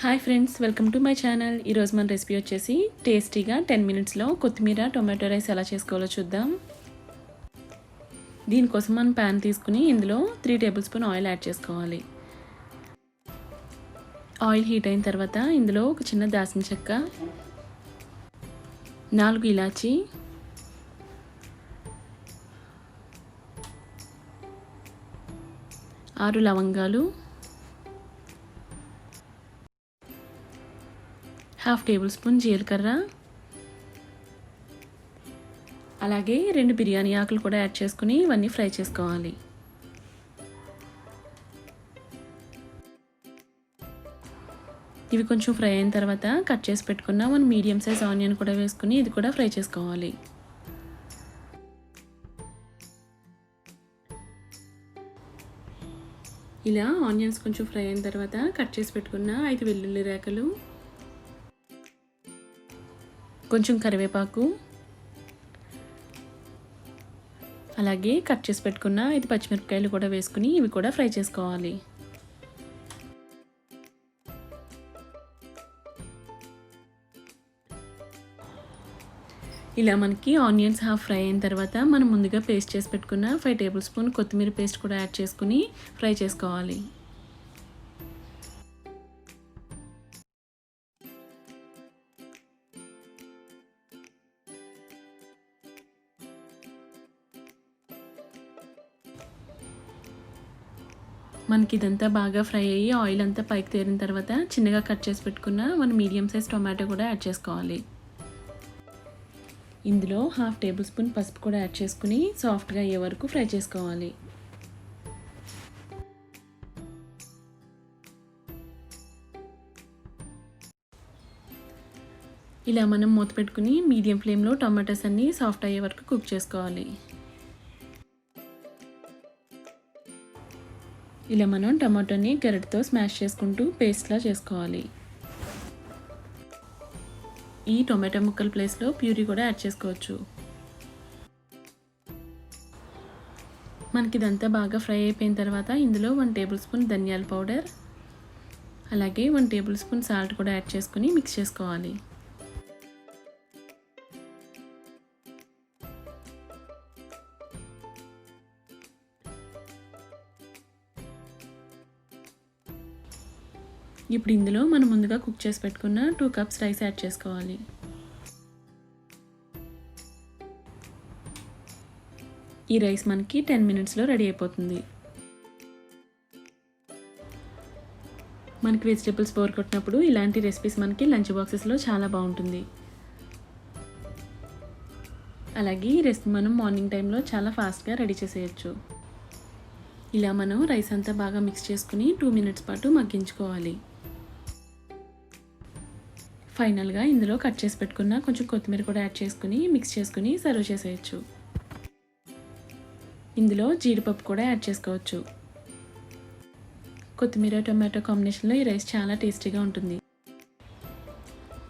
Hi friends, welcome to my channel. ఈరోజు మన recipe వచ్చేసి టేస్టీగా 10 మినిట్స్లో కొత్తిమీర టొమాటో రైస్ ఎలా చేసుకోవాలో చూద్దాం. దీనికోసం మనం ప్యాన్ తీసుకుని ఇందులో 3 టేబుల్ స్పూన్ ఆయిల్ యాడ్ చేసుకోవాలి. ఆయిల్ హీట్ అయిన తర్వాత ఇందులో ఒక చిన్న దాల్చిన చెక్క, 4 ఇలాచి, 6 లవంగాలు, 1/2 టేబుల్ స్పూన్ జీలకర్ర, అలాగే 2 బిర్యానీ ఆకులు కూడా యాడ్ చేసుకుని ఇవన్నీ ఫ్రై చేసుకోవాలి. ఇవి కొంచెం ఫ్రై అయిన తర్వాత కట్ చేసి పెట్టుకున్న 1 మీడియం సైజ్ ఆనియన్ కూడా వేసుకుని ఇది కూడా ఫ్రై చేసుకోవాలి. ఇలా ఆనియన్స్ కొంచెం ఫ్రై అయిన తర్వాత కట్ చేసి పెట్టుకున్న 5 వెల్లుల్లి రేఖలు, కొంచెం కరివేపాకు, అలాగే కట్ చేసి పెట్టుకున్న 5 పచ్చిమిరపకాయలు కూడా వేసుకుని ఇవి కూడా ఫ్రై చేసుకోవాలి. ఇలా మనకి ఆనియన్స్ హాఫ్ ఫ్రై అయిన తర్వాత మనం ముందుగా పేస్ట్ చేసి పెట్టుకున్న 5 టేబుల్ స్పూన్ కొత్తిమీర పేస్ట్ కూడా యాడ్ చేసుకుని ఫ్రై చేసుకోవాలి. మనకి ఇదంతా బాగా ఫ్రై అయ్యి ఆయిల్ అంతా పైకి తేరిన తర్వాత చిన్నగా కట్ చేసి పెట్టుకున్న 1 మీడియం సైజ్ టొమాటో కూడా యాడ్ చేసుకోవాలి. ఇందులో 1/2 టేబుల్ స్పూన్ పసుపు కూడా యాడ్ చేసుకుని సాఫ్ట్గా అయ్యే వరకు ఫ్రై చేసుకోవాలి. ఇలా మనం మూత పెట్టుకుని మీడియం ఫ్లేమ్లో టొమాటోస్ అన్నీ సాఫ్ట్ అయ్యే వరకు కుక్ చేసుకోవాలి. ఇలా మనం టమాటోని గరిటతో స్మాష్ చేసుకుంటూ పేస్ట్లా చేసుకోవాలి. ఈ టొమాటో ముక్కల ప్లేస్లో ప్యూరీ కూడా యాడ్ చేసుకోవచ్చు. మనకి ఇదంతా బాగా ఫ్రై అయిపోయిన తర్వాత ఇందులో 1 టేబుల్ స్పూన్ ధనియాల పౌడర్, అలాగే 1 టేబుల్ స్పూన్ సాల్ట్ కూడా యాడ్ చేసుకుని మిక్స్ చేసుకోవాలి. ఇప్పుడు ఇందులో మనం ముందుగా కుక్ చేసి పెట్టుకున్న 2 కప్స్ రైస్ యాడ్ చేసుకోవాలి. ఈ రైస్ మనకి 10 మినిట్స్లో రెడీ అయిపోతుంది. మనకి వెజిటేబుల్స్ బోర్ కొట్టినప్పుడు ఇలాంటి రెసిపీస్ మనకి లంచ్ బాక్సెస్లో చాలా బాగుంటుంది. అలాగే ఈ రెసిపీ మనం మార్నింగ్ టైంలో చాలా ఫాస్ట్గా రెడీ చేసేయచ్చు. ఇలా మనం రైస్ అంతా బాగా మిక్స్ చేసుకుని 2 మినిట్స్ పాటు మగ్గించుకోవాలి. ఫైనల్గా ఇందులో కట్ చేసి పెట్టుకున్న కొంచెం కొత్తిమీర కూడా యాడ్ చేసుకుని మిక్స్ చేసుకుని సర్వ్ చేసేయచ్చు. ఇందులో జీడిపప్పు కూడా యాడ్ చేసుకోవచ్చు. కొత్తిమీర టొమాటో కాంబినేషన్లో ఈ రైస్ చాలా టేస్టీగా ఉంటుంది.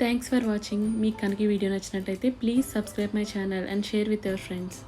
Thanks for watching. మీకు కనుక ఈ వీడియో నచ్చినట్టయితే please subscribe my channel and share with your friends.